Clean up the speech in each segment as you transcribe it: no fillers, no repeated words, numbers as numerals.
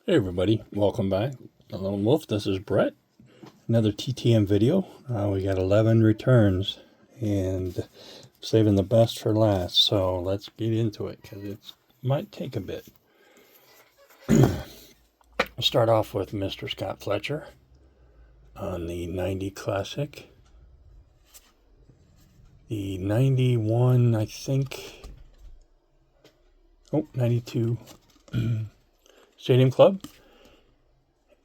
Hey everybody, welcome back. Lone Wolf, this is Brett. Another TTM video. We got 11 returns and saving the best for last. So let's get into it because it might take a bit. We'll start off with Mr. Scott Fletcher on the 90 Classic. The 91, I think. 92 Stadium Club.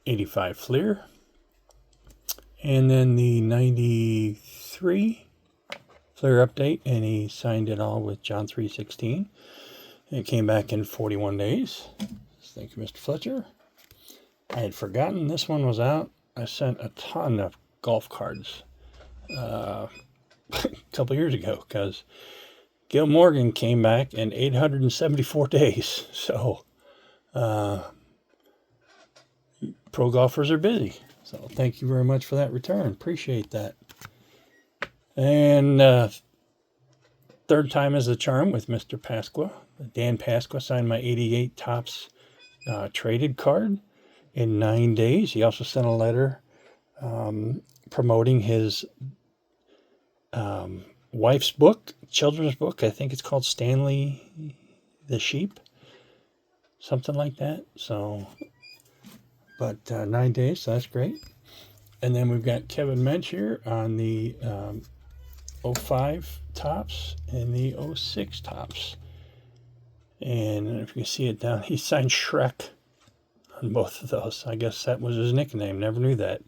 85 Fleer. And then the 93 Fleer update, and he signed it all with John 316. And it came back in 41 days. Thank you, Mr. Fletcher. I had forgotten this one was out. I sent a ton of golf cards a couple years ago because Gil Morgan came back in 874 days. So pro golfers are busy. So thank you very much for that return. Appreciate that. And third time is the charm with Mr. Pasqua. Dan Pasqua signed my 88 Topps traded card in 9 days. He also sent a letter promoting his wife's book, children's book. I think it's called Stanley the Sheep. Something like that. So, but 9 days, so that's great. And then we've got Kevin Mench here on the 05 Topps and the 06 Topps. And if you can see it down, he signed Shrek on both of those. I guess that was his nickname. Never knew that.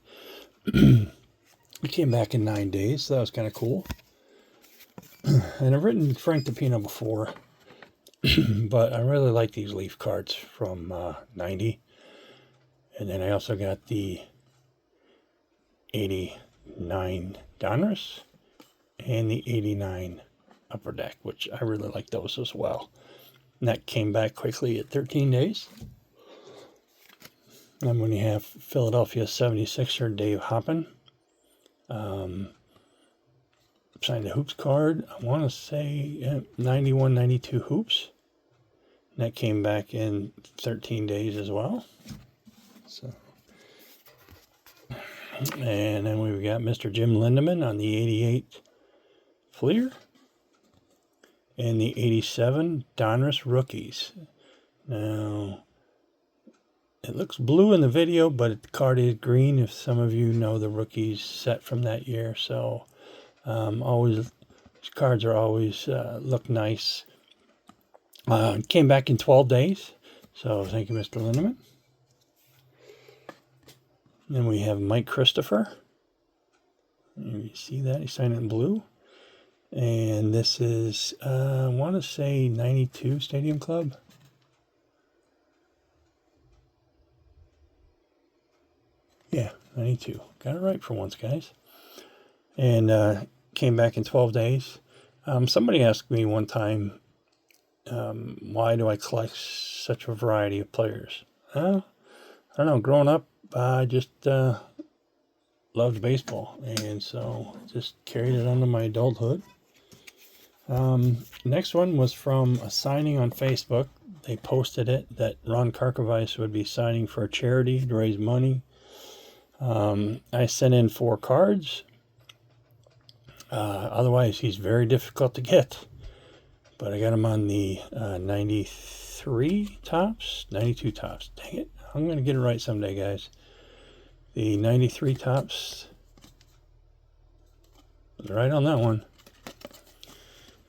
He came back in 9 days, so that was kind of cool. And I've written Frank DePino before, but I really like these Leaf cards from 90. And then I also got the 89 Donruss and the 89 Upper Deck, which I really like those as well. And that came back quickly at 13 days. And when you have Philadelphia 76er Dave Hoppen, signed a Hoops card. I want to say 91, 92 Hoops. And that came back in 13 days as well. So, and then we've got Mr. Jim Lindemann on the 88 Fleer and the 87 Donruss Rookies. Now, it looks blue in the video, but the card is green if some of you know the Rookies set from that year. So, always, these cards are always look nice. Came back in 12 days. So, thank you, Mr. Lindemann. Then we have Mike Christopher. You see that? He signed it in blue. And this is, I want to say 92 Stadium Club. Yeah, 92. Got it right for once, guys. And came back in 12 days. Somebody asked me one time, why do I collect such a variety of players? I don't know. Growing up, I just loved baseball, and so just carried it on to my adulthood. Next one was from a signing on Facebook. They posted it that Ron Karkovice would be signing for a charity to raise money. I sent in 4 cards. Otherwise, he's very difficult to get. But I got him on the 93 Topps, 92 Topps. Dang it. I'm going to get it right someday, guys. The 93 Topps. Right on that one.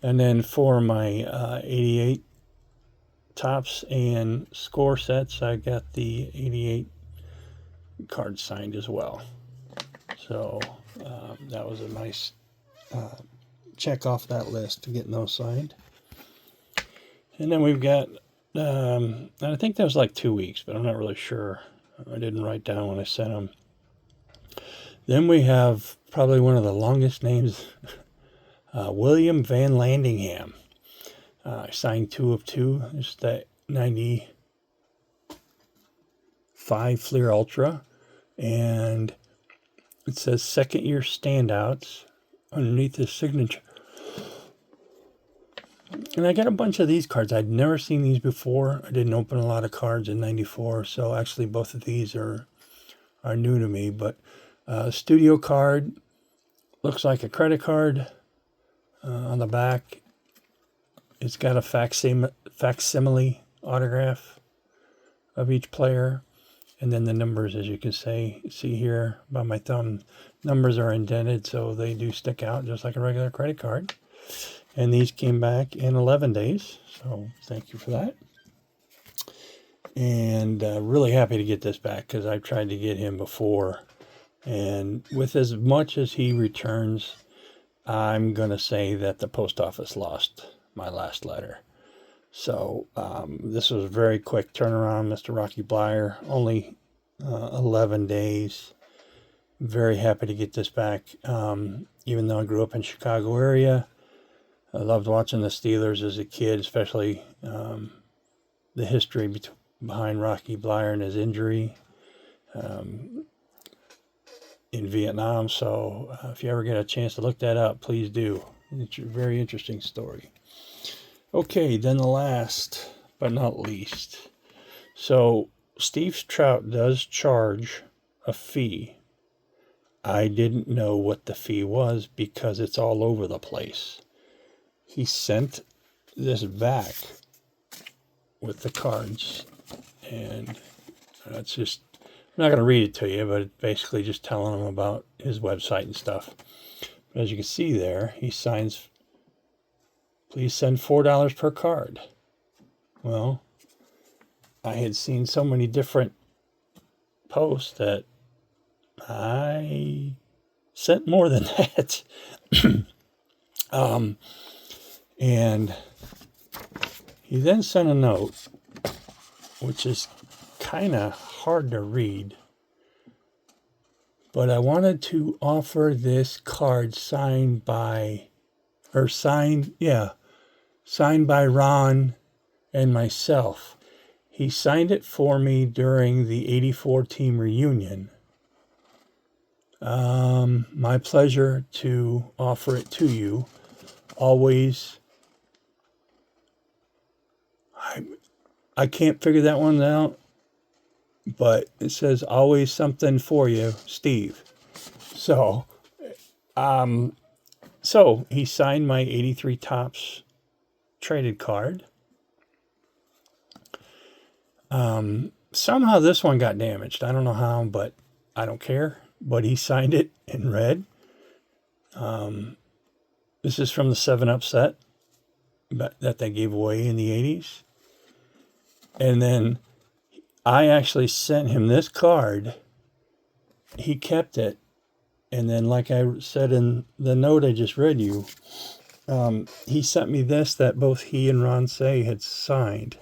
And then for my 88 Topps and score sets, I got the 88 cards signed as well. So that was a nice check off that list to getting those signed. And then we've got, and I think that was like 2 weeks, but I'm not really sure. I didn't write down when I sent them. Then we have probably one of the longest names, William Van Landingham. Signed 2 of 2. It's that 95 Fleer Ultra. And it says second year standouts underneath his signature. And I got a bunch of these cards. I'd never seen these before. I didn't open a lot of cards in 94, so actually both of these are new to me. But studio card, looks like a credit card on the back. It's got a facsimile autograph of each player. And then the numbers, as you can see here by my thumb, numbers are indented, so they do stick out just like a regular credit card. And these came back in 11 days, so thank you for that. And really happy to get this back because I've tried to get him before. And with as much as he returns, I'm going to say that the post office lost my last letter. So this was a very quick turnaround, Mr. Rocky Bleier. Only 11 days. Very happy to get this back. Even though I grew up in Chicago area, I loved watching the Steelers as a kid, especially the history behind Rocky Bleier and his injury in Vietnam. So if you ever get a chance to look that up, please do. It's a very interesting story. Okay, then the last but not least. So Steve Trout does charge a fee. I didn't know what the fee was because it's all over the place. He sent this back with the cards, and it's just, I'm not going to read it to you, but it's basically just telling him about his website and stuff. But as you can see there, he signs, please send $4 per card. Well, I had seen so many different posts that I sent more than that. And he then sent a note, which is kind of hard to read, but I wanted to offer this card signed by Ron and myself. He signed it for me during the 84 team reunion. My pleasure to offer it to you. Always. I can't figure that one out, but it says always something for you, Steve. So he signed my 83 Topps traded card. Somehow this one got damaged. I don't know how, but I don't care. But he signed it in red. This is from the 7-Up set that they gave away in the 80s. And then I actually sent him this card. He kept it. And then, like I said in the note I just read you, he sent me this that both he and Ron Say had signed.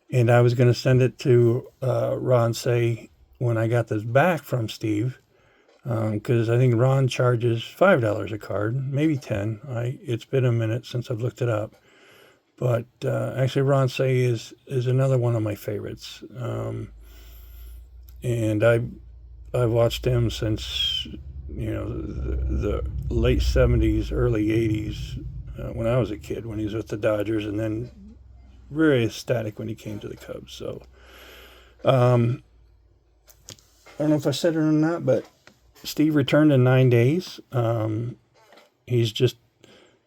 And I was going to send it to Ron Say when I got this back from Steve. Because I think Ron charges $5 a card, maybe 10. It's been a minute since I've looked it up. But actually, Ron Say is another one of my favorites. And I've watched him since, the late 70s, early 80s, when I was a kid, when he was with the Dodgers, and then very ecstatic when he came to the Cubs. So I don't know if I said it or not, but Steve returned in 9 days. He's just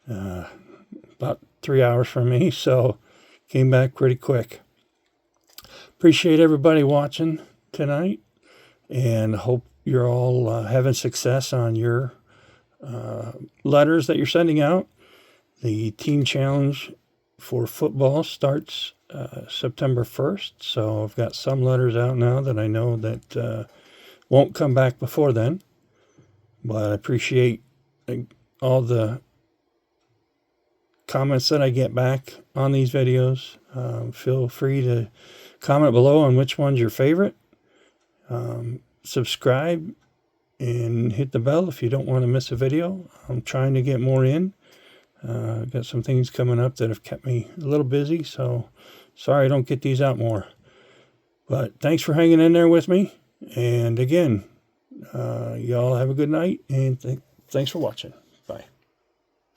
about 3 hours from me, so came back pretty quick. Appreciate everybody watching tonight, and hope you're all having success on your letters that you're sending out. The team challenge for football starts September 1st, so I've got some letters out now that I know that won't come back before then. But I appreciate all the comments that I get back on these videos. Feel free to comment below on which one's your favorite. Subscribe and hit the bell if you don't want to miss a video. I'm trying to get more in. I've got some things coming up that have kept me a little busy, so sorry I don't get these out more. But thanks for hanging in there with me. And again, y'all have a good night, and thanks for watching.